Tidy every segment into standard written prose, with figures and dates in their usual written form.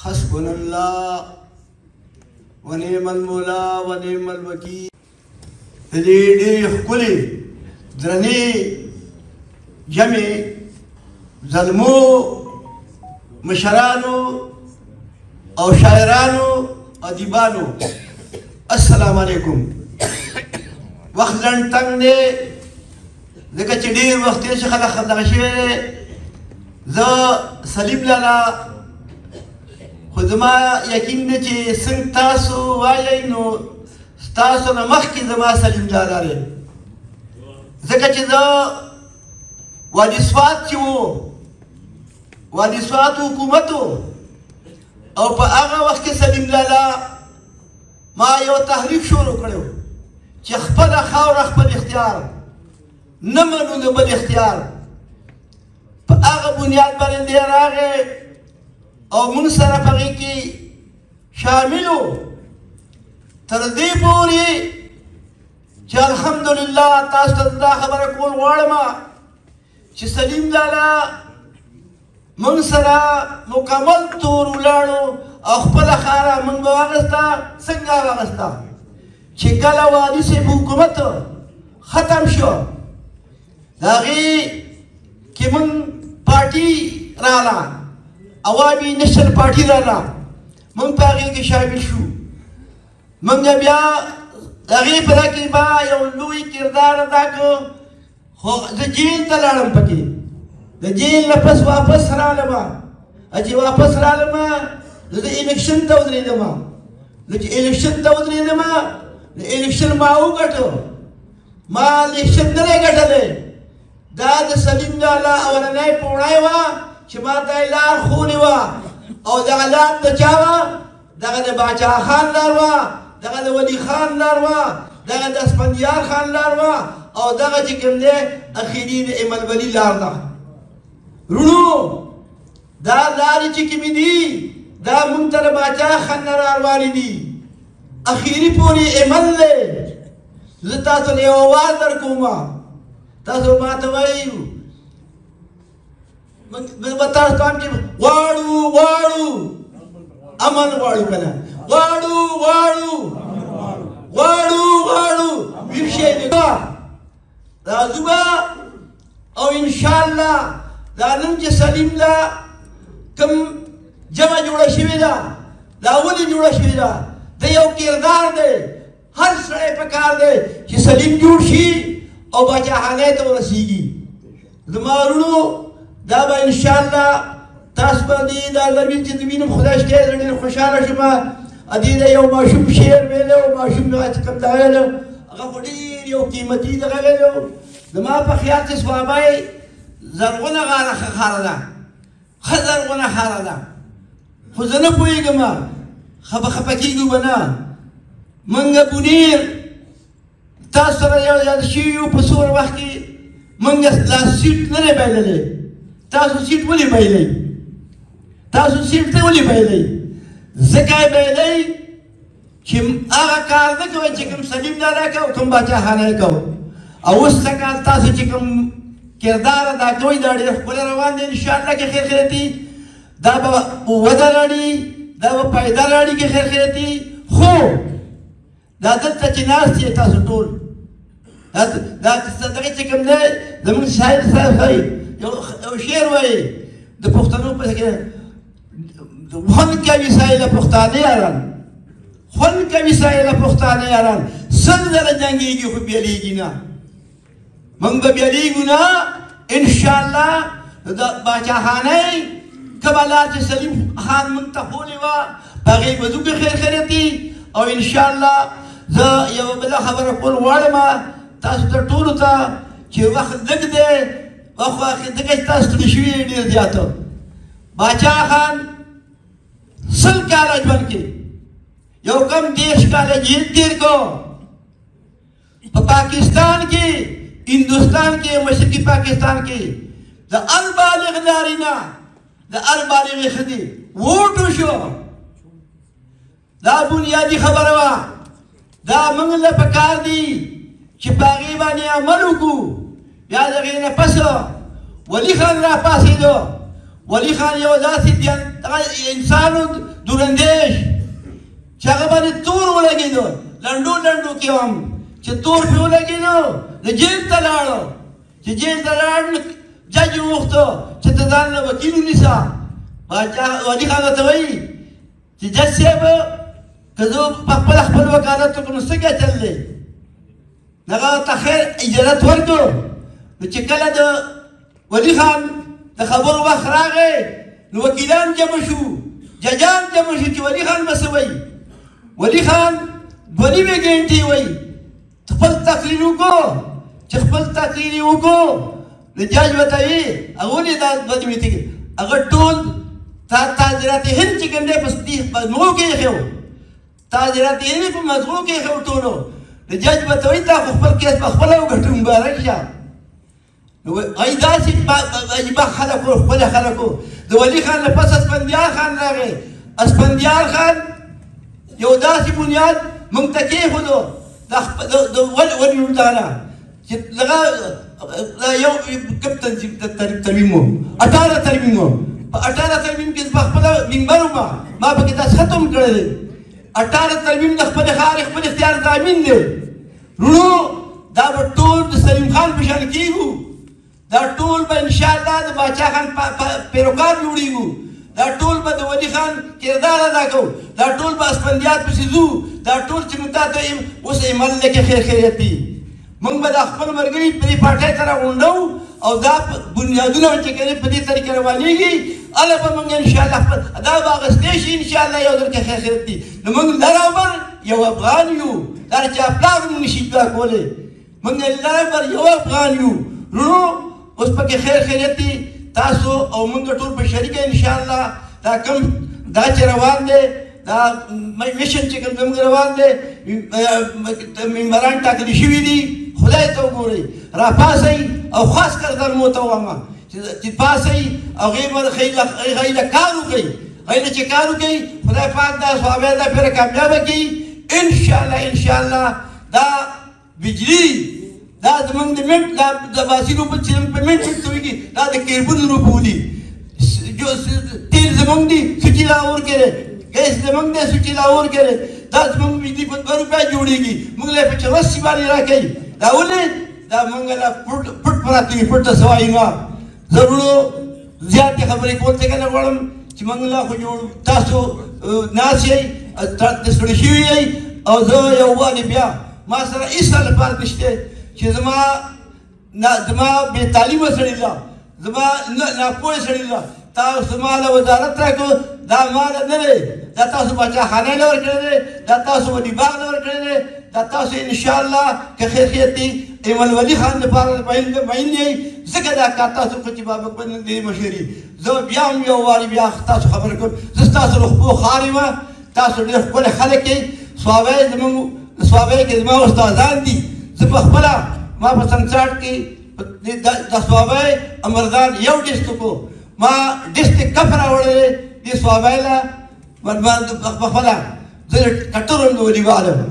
حسبنا الله ونعم المولى ونعم الوكيل. دې ښکلې درنې جمع زلمو مشرانو او شاعرانو ادیبانو السلام علیکم. وخت لنډ تنګ دی ځکه چې ډېر وخت تېر شي خلک خبره شوی دی. زه سلیم لالا خو زما یقین دی چې څنګه تاسو وایئ نو ستاسو نه مخکې زما سلیم لالا دی، ځکه چې زه وادي سوات کې و، وادي سوات حکومت و، او په هغه وخت کې سلیم لالا ما یو تحریک شروع کړی و چې خپله خاوره خپل اختیار نه منو د بل اختیار. په هغه بنیاد باندې دی راغی او موږ سره په هغې کې شامل و تر دې پورې چې الحمدلله تاسو ته دا خبره کول غواړم چې سلیم لالا موږ سره مکمل تور ولاړو او خپله خاوره موږ به واخیسته. څنګه واخیسته چې کله والي صاحب حکومت ختم شو د هغې کې موږ پارټي راغله، عوامي نشل پارټي راغله، موږ په هغې کې شامل شو. موږ بیا د هغې په کې به یو لوی کردار ادا کړو. خو زه جیل ته لاړم، پکې د جیل نه پس واپس رالم. چې واپس رالم نو زه الیکشن ته ودرېدم. نو چې الیکشن ته ودرېدم نو الیکشن ما وګټو. ما الیکشن نه دی ګټلی، دا د سلیم لالا اولنی پوړی وه چې ما ته یې لار ښولې وه، او دغه لار د چا وه؟ دغه د باچا خان لار وه، دغه د ولی خان لار وه، دغه د اسفندیار خان لار وه، او دغه چې کوم دی اخري د ایمل ولی لار ده. وروڼو دا لارې چې کومې دي دا موږ ته د باچا خان نه راروانې دي، اخري پورې ایمل دی. زه تاسو له یو اواز در کوم، تاسو ما ته وایي به تاسو ته هم چې غواړو غواړو امن غواړو که نه غواړو غواړو غواړو غواړو ویښ شی دی. راځو به او انشاءالله دا نن چې سلیم دا کوم جمع جوړه شوې ده دا ولې جوړه شوې ده؟ د یو کردار دی. هر سړی په کار دی چې سلیم جوړ شي او باچاخانې ته ورسېږي. زما وروڼو دا به انشاءالله تاسو باندې دا زمین چې وینم خدای شته زه ډېر خوشحاله شوم. دې د یو ماشوم شعر ویلی و، ماشوم چې کوم دا ویلی هغه خو ډېر یو قیمتي دغه ویلی و. زما په خیال چې صوابی زرغونه غاړه ښه خاره ده، ښه زرغونه خاره ده، خو زه نه پوهېږم خفه کېږو به نه. موږ بونیر تاسو سره یو یاد شوي یو په څومره وخت کې موږ لا سیټ نه دی بایللی. تاسو سیټ ولې بایلئ؟ تاسو سیټ ته ولې بایلئ؟ ځکه یې بایلئ چې هغه کار نه کوئ چې کوم سلیم لالا کوو، کوم باچاخانه یې کوو. او اوس څنګه تاسو چې کوم کردار ادا کوئ دا ډېر ښکلی روان دی. انشاءالله کې خیر خیرتي دا به وده راړي، دا به پیدا راړي کې خیر خیرتي. خو دا دلته چې ناست یې تاسو ټول دا دغه چې کوم دی زموږ شاعر صاحب وایي یو شعر وایي د پښتنو په کې خوند کوي سایله پښتانه یاران، خوند کوي سایله پښتانه یاران، سل ځله جنګېږي خو بیلیږي نه. موږ به بیلیږو نه انشاءالله. د باچاخانۍ کومه لار چې سلیم خان موږ ته ښولې وه په هغې به ځو که خیر خیرتي. او انشاءالله زه یوه بله خبره کول غواړم تاسو ته ټولو ته چې وخت لږ دی، وخت ځکه چې تاسو ستړي شوي یې ډېر زیاته. باچا خان 100 کاله ژوند کې یو کم 10 کاله جیل تېر کړو. په پاکستان کې، هندوستان کې، مشرقي پاکستان کې د هر بالغ نارینه د هر بالغې ښځې ووټ وشو. دا بنیادي خبره وه. دا موږ له پکار دي چې په هغې باندې عمل وکړو. بیا د هغې نه پس ولي خان راپاڅېدو. ولی خان یو داسې انسانو دوراندیش چې هغه باندې تور ولګېدو لنډو لنډو کې هم چې تور پې ولګېدو د جیل ته لاړو چې جیل ته لاړ نو جج یې وغوښتو چې ته ځان له وکیل ونیسه ولي خان ورته وایي چې جج صاحب که زه په خپله خپل وکالت وکړم نو څنګه چل دی هغه ورته خیر اجازت ورکړو نو چې کله د ولي خان د خبرو وخت راغی نو وکیلان جمع شو ججان جمع شو چې ولي خان به څه وایي ولي خان دوه نیمې ګنټې وایي خپل تقریر وکړو چې خپل تقریر یې وکړو نو جج ورته وایي هغه ولې دا دوه نیمې ته هغه ټول تاجرات هند چې کوم دی په مغو کې یې ایښی و تاجرات هند په مغو کې یې ایښی و ټولو نو جج ورته وایي تا خو خپل کیس په خپله وګټو مبارک شه هغوی داسې عجیبه خلک وو ښکلي خلک وو د ولي خان نه پس اسفندیار خان راغی اسفندیار خان یو داسې بنیاد موږ ته کېښودو د ولي الله نه چې دغه یو کوم تنظیم ترمیم و 18 ترمیم و په 18 ترمیم کې په خپله منبر وم ما پکې داسې ختم کړی دی 18 ترمیم د خپل ښار خپل اختیار ضامن دی وروڼو دا به ټول د سلیم خان په شان کېږو دا ټول به انشاءالله د باچا خان پیروکار جوړېږو دا ټول به د ولي خان کردار ادا کوو دا ټول به اسفندیار پسې ځو دا ټول چې موږ تا ته اوس عمل کې خیر خیریت دي موږ به دا خپل ملګري په دې پارټۍ سره غونډو او دا بنیادونه چې کوي په دې طریقې روانېږي هله به موږ انشاءالله دا به اخیستی شي انشاءالله یو ځل کې خیر خیریت دي نو موږ لرابر یو افغان یو دا چې افلاغ موږ نشي دا کولی موږ لرابر یو افغان یو وروڼو اوس پکې خیر خیریت دي تاسو او موږ ټول په شریکه انشاءالله دا کوم دا چې روان دی دا میشن چې کوم زموږ روان دی ممبران ټاکلي شوي دي خدای ته وګورئ راپاڅئ او خاص کر در مو ته ووایم چې پاڅئ او هغوی له کار وکړئ هغوی له چې کار وکړئ خدای پاک دا صحابه دا پرې کامیابه کړي انشاءالله دا بجلی دا زمونږ د منټ د باسي روپه چې په منټ تویږي دا د کیربون روپه دي تیل زمونږ دي سوچي لاهور کې دی ګیس زمونږ دی سوچي لاهور کې دی دا زمونږ بجلي په 2 روپۍ جوړېږي موږ له یې په 84 باندې راکوي دا ولې دا موږ له پټ پراته وي پټ ته څه وایو نه زه وروڼو زیاتې خبرې کول څنګه نه غواړم چې موږ لا خو جوړ تاسو ناست یئ ستړي شوي یئ او زه یووالي بیا ما سره هېڅ لپاره نشته چې زما بې تعلیمه سړي ده زما ناپوهه سړي ده تاسو ما له وزارت راکړو دا ما له نه دی دا تاسو باچاخانه له ورکړی دی دا تاسو ولي باغ له ورکړی دی دا تاسو انشاءالله که خیر خیریت دي ایمل ولي خان لپاره معین یئ ځکه دا کار تاسو وکړو چې بابک بند دې مشري زه بیا هم یو وارې بیا تاسو خبره کوم زه ستاسو له خپلو خار یم تاسو ډېر ښکلي خلک یئ صوابی زموږ صوابی کې زما استادان دي زه په خپله ما په سنګساټ کې د صوابی امرزان یو ډسټرک و ما ډسټرک کپ راوړی دی دې صوابی له په خپله زه کټر هم د ولیبال یم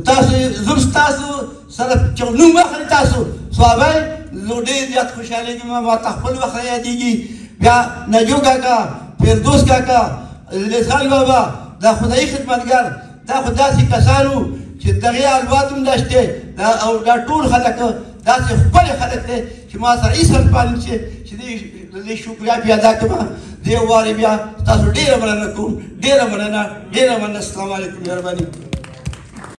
تاسو زه ستاسو سره چې نوم واخلي تاسو صوابی زه ډېر زیات خوشحالېږم ما ته خپل وخت یادېږي بیا نجو کاکا فردوس کاکا لیسخان بابا دا خدایي خدمتګار دا خو داسې کسانو چې دغې الوات هم دا شته او دا ټول خلک داسې ښکلي خلک دی چې ما سره هېڅ الفاظ نشته چې دې شکریا بیا ادا کړم دې وارې بیا تاسو ډېره مننه کوم ډېره مننه السلام علیکم مهرباني